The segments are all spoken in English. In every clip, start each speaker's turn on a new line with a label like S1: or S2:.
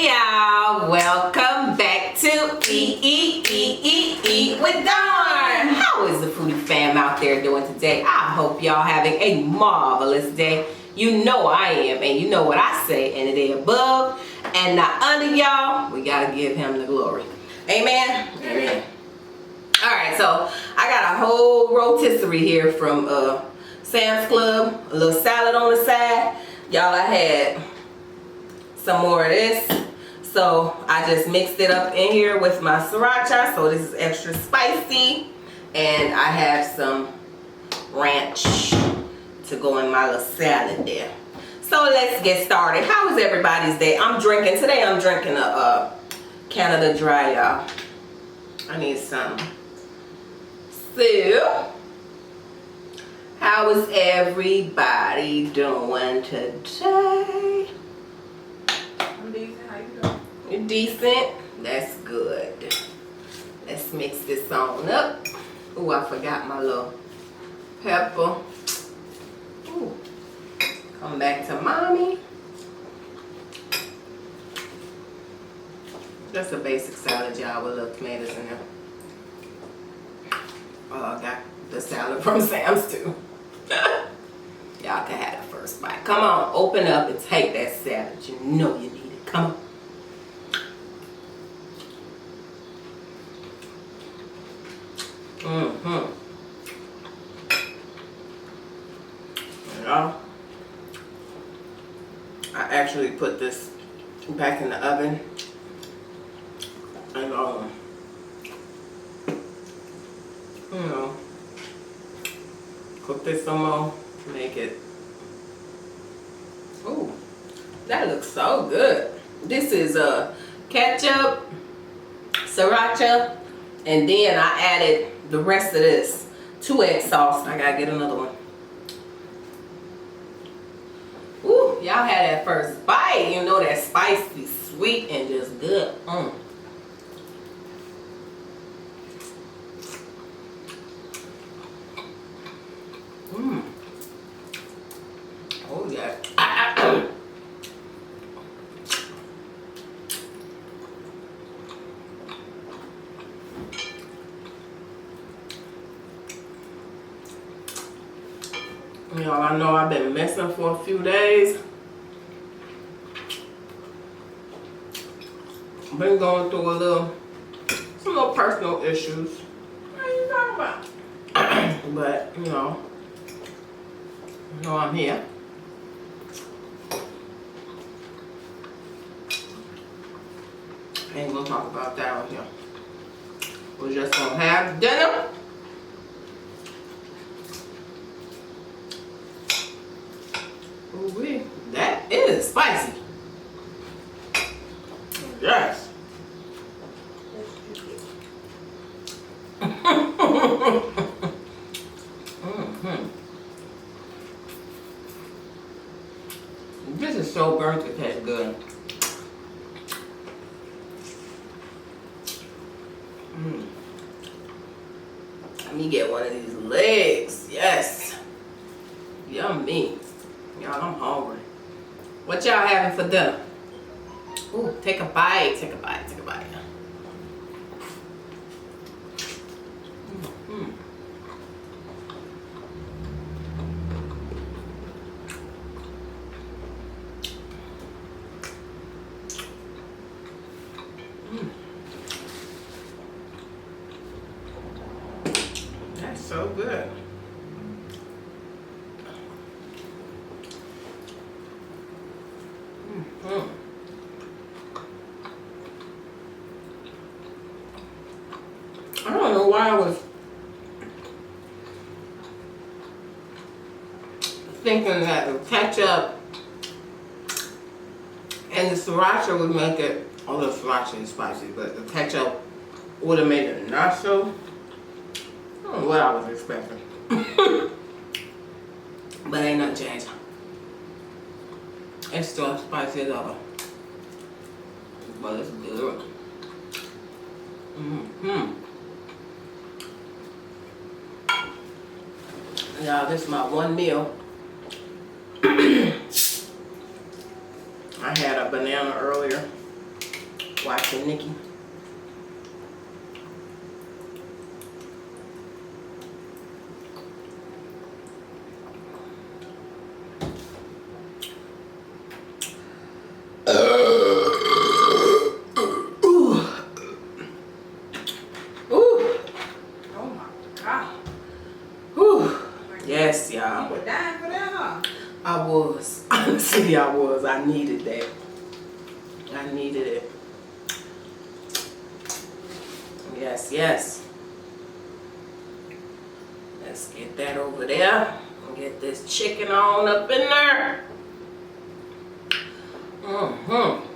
S1: Hey y'all, welcome back to Eat with Dawn. How is the foodie fam out there doing today? I hope y'all having a marvelous day. You know I am, and you know what I say, and the day above and not under, y'all, we gotta give him the glory. Amen. Amen. All right, so I got a whole rotisserie here from Sam's Club, a little salad on the side. Y'all, I had some more of this, so I just mixed it up in here with my sriracha, so this is extra spicy, and I have some ranch to go in my little salad there. So let's get started. How is everybody's day? Today I'm drinking a Canada Dry, y'all. I need some. So how is everybody doing today?
S2: How you doing?
S1: You're decent? That's good. Let's mix this on up. Oh, I forgot my little pepper. Ooh. Come back to mommy. Just a basic salad, y'all, with little tomatoes in there. Oh, I got the salad from Sam's too. Y'all can have the first bite. Come on, open up and take that salad. You know you need it. Come on. Y'all, I actually put this back in the oven and you know, cook this some more, make it. Ooh, that looks so good. This is ketchup, sriracha, and then I added the rest of this 2X sauce. I gotta get another one. Ooh, y'all had that first bite. You know that spicy, sweet, and just good. Oh yeah. Y'all, I know I've been messing for a few days. Been going through some little personal issues. What are you talking about? But, you know I'm here. Ain't gonna talk about that on here. We're just gonna have dinner. Ooh-wee, that is spicy. Yes. This is so burnt it tastes good. Let me get one of these legs. Yes. Yummy. Y'all, I'm hungry. What y'all having for dinner? Ooh, take a bite. Take a bite. Take a bite. That's so good. I don't know why I was thinking that the ketchup and the sriracha would make it, although sriracha is spicy, but the ketchup would have made it not so. I don't know what I was expecting. But ain't nothing changed. It's still spicy as ever. But it's good. Y'all, this is my one meal. I had a banana earlier. Watching Nikki. Yes, y'all.
S2: You were dying for that, huh?
S1: I was. Honestly, I was. I needed that. I needed it. Yes, yes. Let's get that over there. And get this chicken on up in there. Mm-hmm.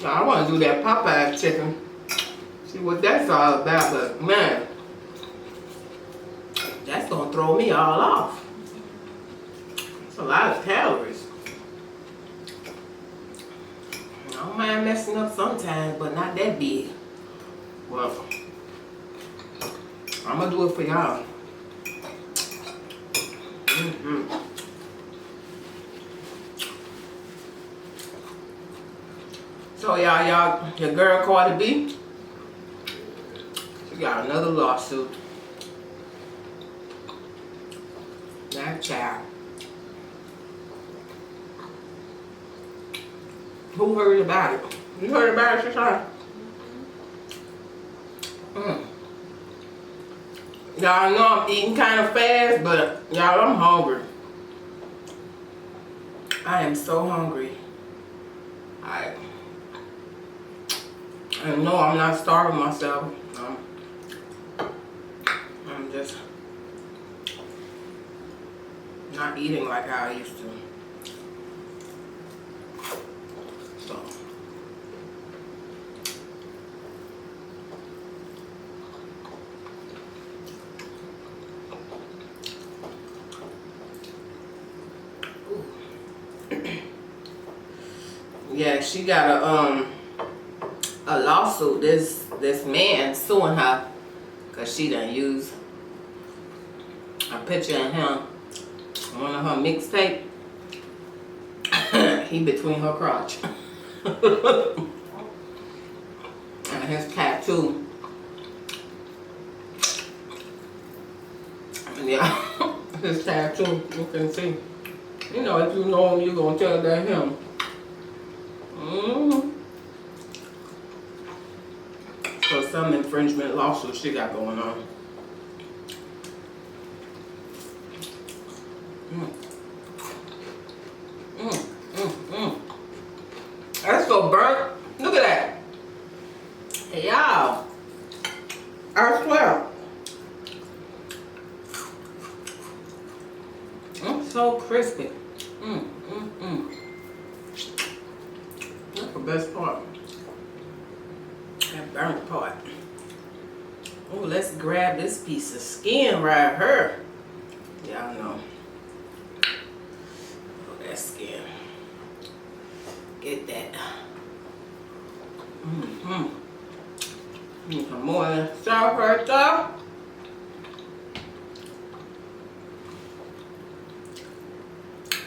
S1: I want to do that Popeyes chicken. See what that's all about, but man, that's gonna throw me all off. It's a lot of calories. I don't mind messing up sometimes, but not that big. Well, I'm gonna do it for y'all. So y'all, your girl Cardi B, she got another lawsuit. That child. Who heard about it? You heard about it, Shasha? Y'all know I'm eating kind of fast, but y'all, I'm hungry. I am so hungry. I know I'm not starving myself. I'm just not eating like how I used to. So. Yeah, she got a lawsuit. This man suing her because she done used a picture of him on one of her mixtape. He between her crotch. And his tattoo. Yeah, his tattoo, you can see. You know, if you know him, you're gonna tell that him. So some infringement lawsuit she got going on. That's so burnt. Look at that. Hey, y'all. I swear. It's so crispy. That's the best part. That burnt part. Oh, let's grab this piece of skin right here. Y'all know. Oh, that skin. Get that. Need some more of that stuff right there.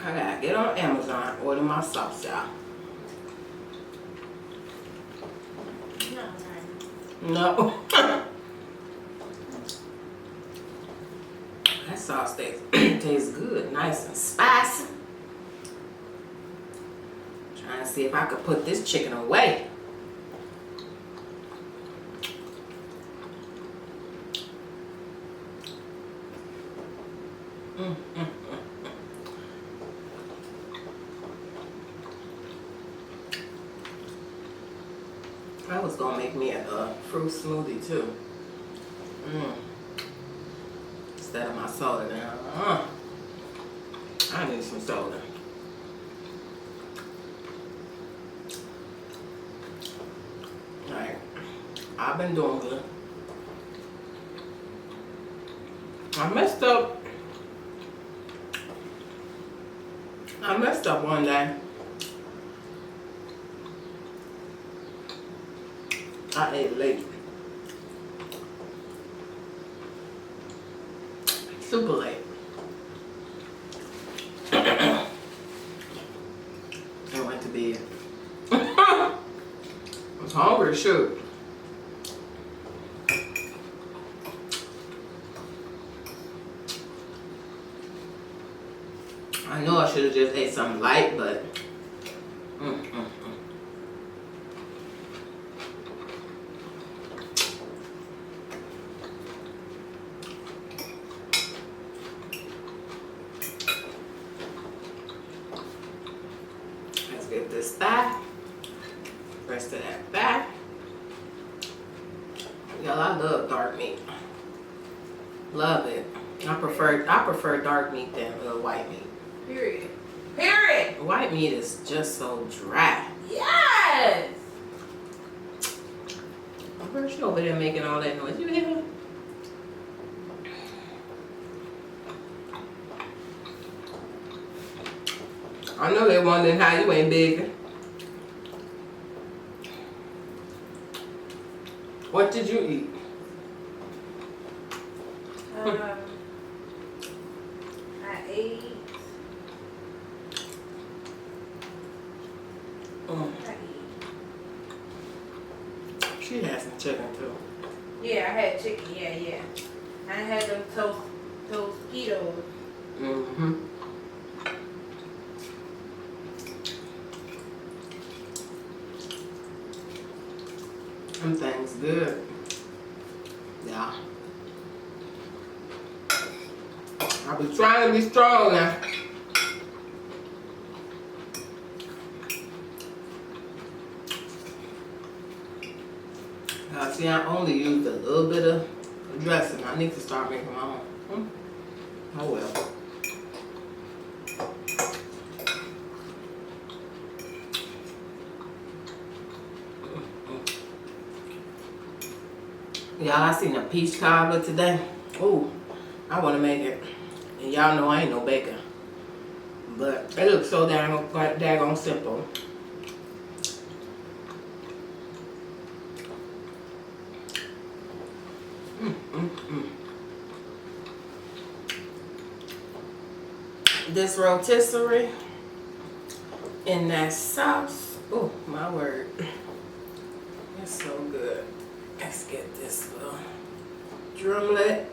S1: I gotta get on Amazon, order my sauce, y'all. No. That sauce tastes good, nice and spicy. Trying to see if I could put this chicken away. I was gonna make me a fruit smoothie too. Instead of my soda now. I need some soda. Alright. I've been doing good. I messed up. I messed up one day. I ate late. Super late. I went to bed. I was hungry, shoot. I know I should have just ate something light, but let's get this thigh. Rest of that thigh. Y'all, I love dark meat. Love it. I prefer dark meat than white meat.
S2: Period. Period.
S1: White meat is just so dry.
S2: Yes.
S1: Where's she over there making all that noise? You hear her? I know they're wondering how you ain't big. What did you eat?
S2: I ate.
S1: She had some chicken too.
S2: Yeah, I had chicken. Yeah. I had them Tostitos.
S1: Mm-hmm. Them things good. Yeah. I be trying to be strong now. Now, see, I only used a little bit of dressing. I need to start making my own. Oh well. Y'all, I seen a peach cobbler today. Ooh, I want to make it. And y'all know I ain't no baker. But it looks so daggone simple. This rotisserie in that sauce. Oh, my word. It's so good. Let's get this little drumlet.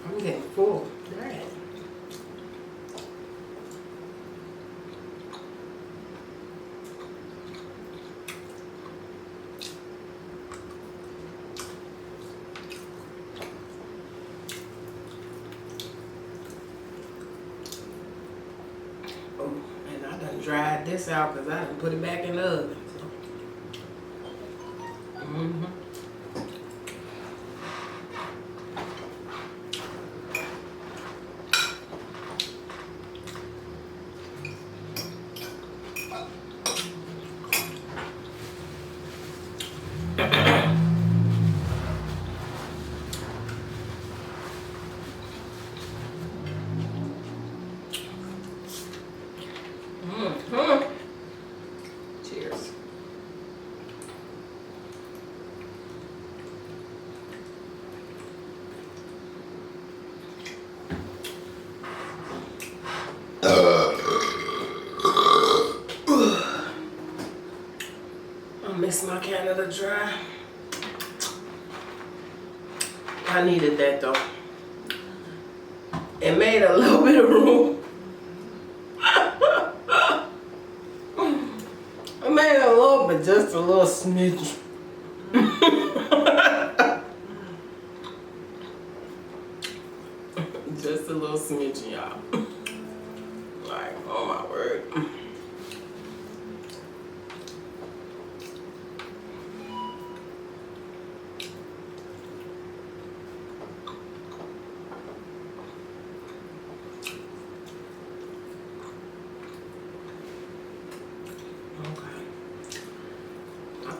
S1: I'm getting full. Right. Oh, and I done dried this out because I done put it back in the oven. So. Cheers. I miss my Canada Dry. I needed that though. It made a little bit of room. I made a little, but just a little smidge. Just a little smidge, y'all. Like, oh my word.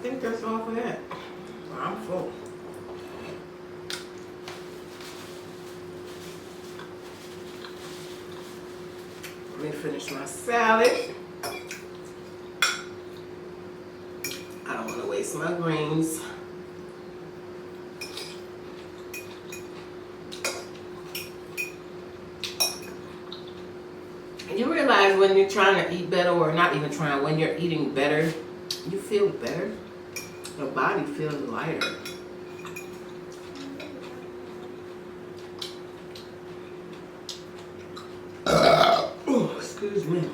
S1: think that's all for that. I'm full. Let me finish my salad. I don't want to waste my greens. You realize when you're trying to eat better, or not even trying, when you're eating better, you feel better. Your body feels lighter. Oh, excuse me.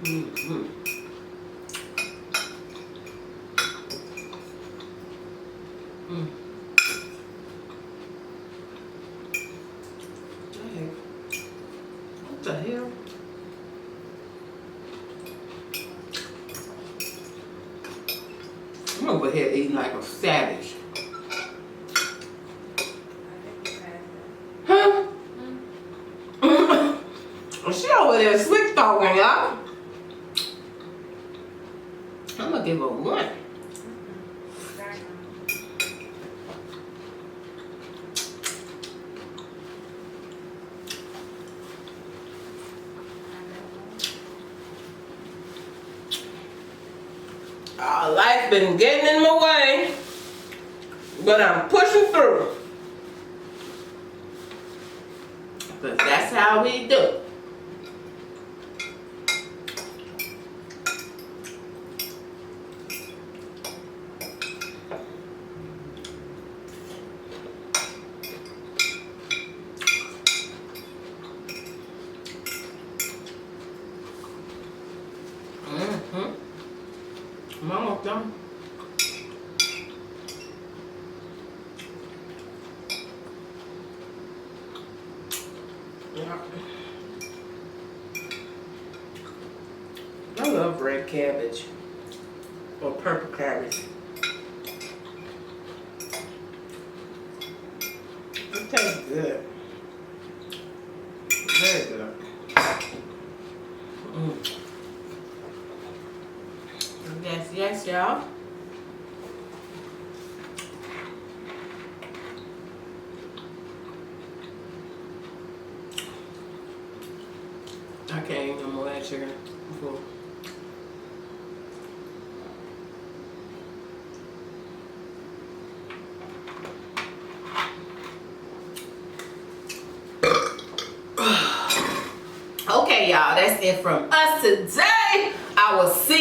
S1: Mm-hmm. Mm. What the hell? I'm over here eating like a savage. Huh? She over there slick talking, y'all. I'm gonna give her 1. Life been getting in my way, but I'm pushing through. But that's how we do. I'm almost done. Yeah. I love red cabbage or purple cabbage. It tastes good. Very good. Yes, y'all. I can't eat no more of that chicken. I'm full. Okay, y'all, that's it from us today. I will see you